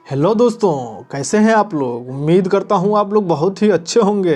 Hello दोस्तों, कैसे हैं आप लोग। उम्मीद करता हूं आप लोग बहुत ही अच्छे होंगे।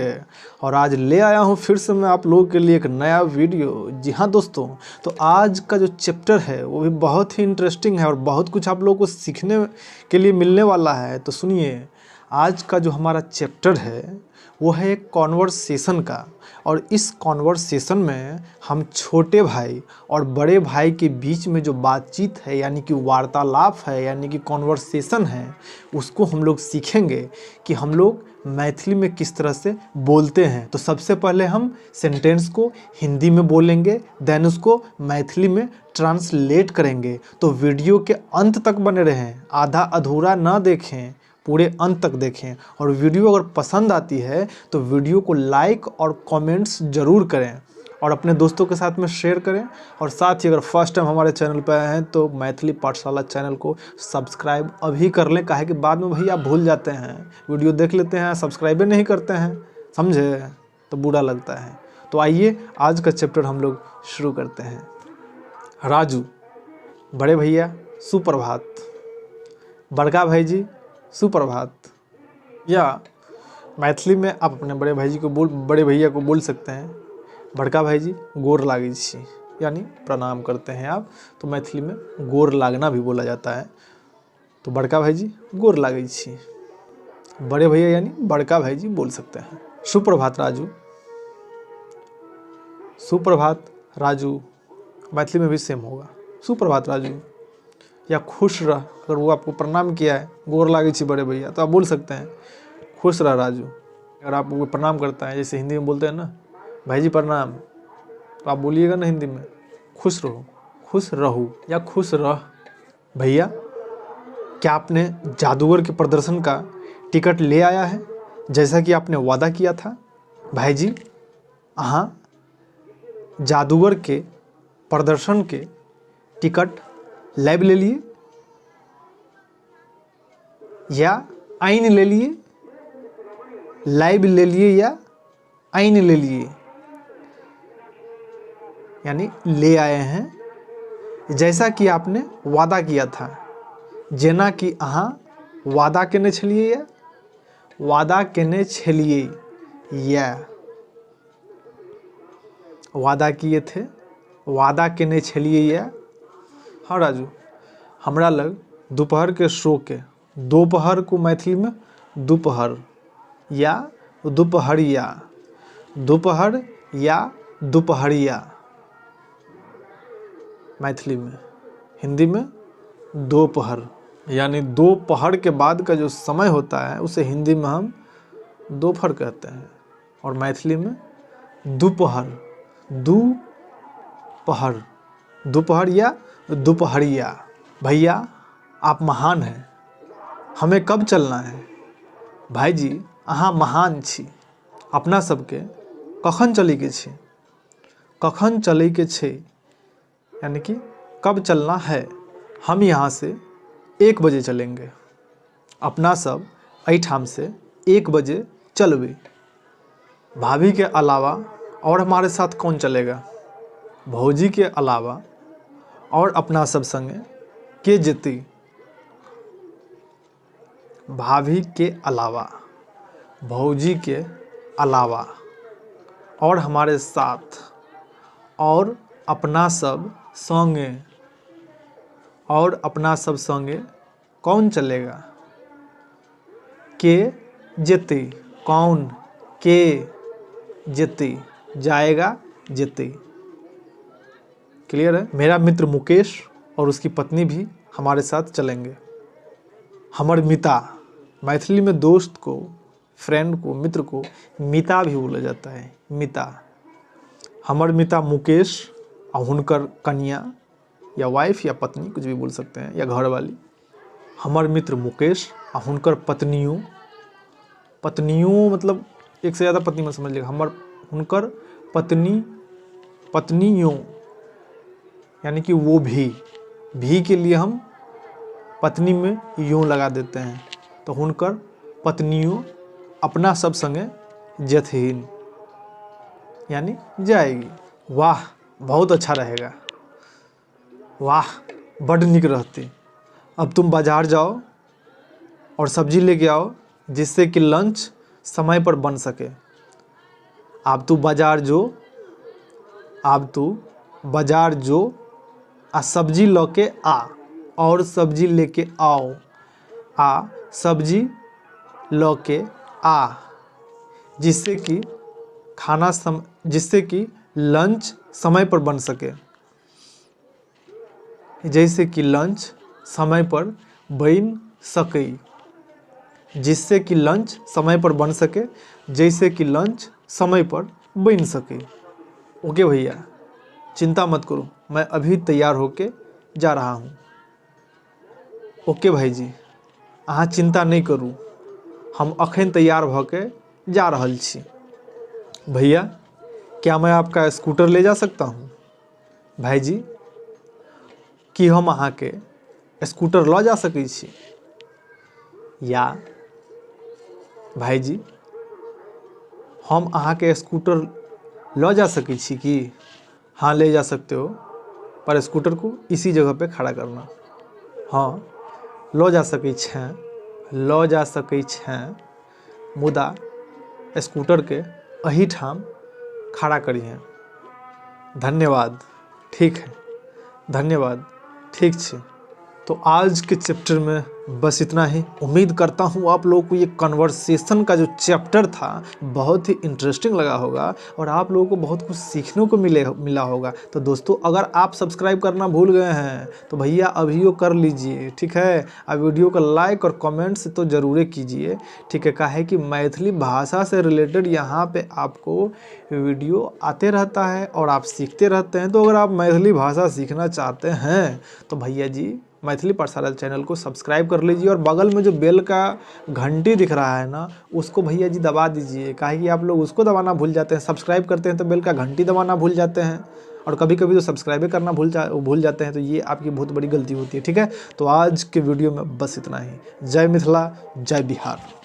और आज ले आया हूं फिर से मैं आप लोगों के लिए एक नया वीडियो। जी हाँ दोस्तों, तो आज का जो चैप्टर है वो भी बहुत ही इंटरेस्टिंग है और बहुत कुछ आप लोगों को सीखने के लिए मिलने वाला है। तो सुनिए, आज का जो हमारा चैप्टर है वो है एक कॉन्वर्सेशन का। और इस कॉन्वर्सेशन में हम छोटे भाई और बड़े भाई के बीच में जो बातचीत है यानी कि वार्तालाप है यानी कि कॉन्वर्सेशन है, उसको हम लोग सीखेंगे कि हम लोग मैथिली में किस तरह से बोलते हैं। तो सबसे पहले हम सेंटेंस को हिंदी में बोलेंगे, देन उसको मैथिली में ट्रांसलेट करेंगे। तो वीडियो के अंत तक बने रहें, आधा अधूरा ना देखें, पूरे अंत तक देखें। और वीडियो अगर पसंद आती है तो वीडियो को लाइक और कमेंट्स ज़रूर करें और अपने दोस्तों के साथ में शेयर करें। और साथ ही अगर फर्स्ट टाइम हमारे चैनल पर आए हैं तो मैथिली पाठशाला चैनल को सब्सक्राइब अभी कर लें, काहे कि बाद में भैया भूल जाते हैं, वीडियो देख लेते हैं, सब्सक्राइब नहीं करते हैं, समझे, तो बुरा लगता है। तो आइए आज का चैप्टर हम लोग शुरू करते हैं। राजू, बड़े भैया सुप्रभात। बड़का भाई जी सुप्रभात। या मैथिली में आप अपने बड़े भैया को बोल सकते हैं बड़का भाई जी गोर लागै छी, यानी प्रणाम करते हैं आप। तो मैथिली में गोर लागना भी बोला जाता है। तो बड़का भाई जी गोर लागै छी, बड़े भैया यानी बड़का भाई जी बोल सकते हैं। सुप्रभात राजू। सुप्रभात राजू मैथिली में भी सेम होगा, सुप्रभात राजू। या खुश रह, अगर वो आपको प्रणाम किया है, गोर लागै छी बड़े भैया, तो आप बोल सकते हैं खुश रह राजू। अगर आप वो प्रणाम करता है, जैसे हिंदी में बोलते हैं ना भाई जी प्रणाम, तो आप बोलिएगा ना हिंदी में खुश रहो, खुश रहू या खुश रह। भैया, क्या आपने जादूगर के प्रदर्शन का टिकट ले आया है जैसा कि आपने वादा किया था। भाई जी, अहाँ जादूगर के प्रदर्शन के टिकट लाइव ले लिए या आइन ले लिए, लाइव ले लिए या आइन ले लिए, यानी ले आए हैं जैसा कि आपने वादा किया था। जेना कि अहाँ वादा केने छलिए या वादा केने छलिए या वादा किए थे, वादा केने छलिए या। हाँ राजू, हमरा लग दोपहर के शो के दोपहर को मैथिली में दोपहर या दोपहरिया, दोपहर या दोपहरिया मैथिली में। हिंदी में दोपहर, यानी दोपहर के बाद का जो समय होता है उसे हिंदी में हम दोपहर कहते हैं और मैथिली में दोपहर, दोपहर, दोपहर या दोपहरिया। भैया आप महान हैं, हमें कब चलना है। भाई जी अहाँ महान छी, अपना सबके कखन चले के छी, कखन चले के छै, यानी कि कब चलना है। हम यहाँ से 1 बजे चलेंगे, अपना सब एहिठाम से 1 बजे चलबे। भाभी के अलावा और हमारे साथ कौन चलेगा। भौजी के अलावा और अपना सब संगे के जेती। भाभी के अलावा, भौजी के अलावा और हमारे साथ और अपना सब संगे, और अपना सब संगे कौन चलेगा। के जेती, कौन, के जेती, जाएगा, जेती। क्लियर है। मेरा मित्र मुकेश और उसकी पत्नी भी हमारे साथ चलेंगे। हमर मिता, मैथिली में दोस्त को, फ्रेंड को, मित्र को मिता भी बोला जाता है, मिता। हमर मिता मुकेश और हुनकर कन्या या वाइफ या पत्नी कुछ भी बोल सकते हैं, या घरवाली। हमर मित्र मुकेश और हुनकर पत्नियों, पत्नियों मतलब एक से ज़्यादा पत्नी में समझ लीजिएगा। हुनकर पत्नी, पत्नियों, यानी कि वो भी के लिए हम पत्नी में यूँ लगा देते हैं। तो हुनकर पत्नियों अपना सब संगे जेथिन, यानी जाएगी। वाह बहुत अच्छा रहेगा, वाह बड़ निक रहती। अब तुम बाजार जाओ और सब्जी लेके आओ जिससे कि लंच समय पर बन सके। अब तू बाजार जो आ सब्जी लेके आ, और सब्जी लेके आओ, आ सब्जी लेके आ, जिससे कि लंच समय पर बन सके। जैसे कि लंच समय पर बन सके, जिससे कि लंच समय पर बन सके, जैसे कि लंच समय पर बन सके। ओके भैया, चिंता मत करो, मैं अभी तैयार होके जा रहा हूँ। ओके भाई जी, अहाँ चिंता नहीं करू, हम अखन तैयार भके जा रहल छी। भैया, क्या मैं आपका स्कूटर ले जा सकता हूँ? भाई जी, कि हम अहाँ के स्कूटर लऽ जा सकै छी? या भाई जी, हम अहाँ के स्कूटर लऽ जा सकै छी कि? हाँ, ले जा सकते हो, पर स्कूटर को इसी जगह पे खड़ा करना। हाँ, लऽ जा सकै छें, मुदा स्कूटर के अही ठाम खड़ा करिहे। धन्यवाद। ठीक है, धन्यवाद। ठीक है, तो आज के चैप्टर में बस इतना ही। उम्मीद करता हूँ आप लोगों को ये कन्वर्सेशन का जो चैप्टर था बहुत ही इंटरेस्टिंग लगा होगा और आप लोगों को बहुत कुछ सीखने को मिला होगा। तो दोस्तों, अगर आप सब्सक्राइब करना भूल गए हैं तो भैया अभी वो कर लीजिए, ठीक है। अब वीडियो को लाइक और कमेंट्स तो ज़रूर कीजिए, ठीक है। काहे कि मैथिली भाषा से रिलेटेड यहाँ पे आपको वीडियो आते रहता है और आप सीखते रहते हैं। तो अगर आप मैथिली भाषा सीखना चाहते हैं तो भैया जी मैथिली पाठशाला चैनल को सब्सक्राइब कर लीजिए और बगल में जो बेल का घंटी दिख रहा है ना, उसको भैया जी दबा दीजिए। काहे कि आप लोग उसको दबाना भूल जाते हैं, सब्सक्राइब करते हैं तो बेल का घंटी दबाना भूल जाते हैं और कभी कभी तो सब्सक्राइब करना भूल जाते हैं। तो ये आपकी बहुत बड़ी गलती होती है, ठीक है। तो आज के वीडियो में बस इतना ही। जय मिथिला, जय बिहार।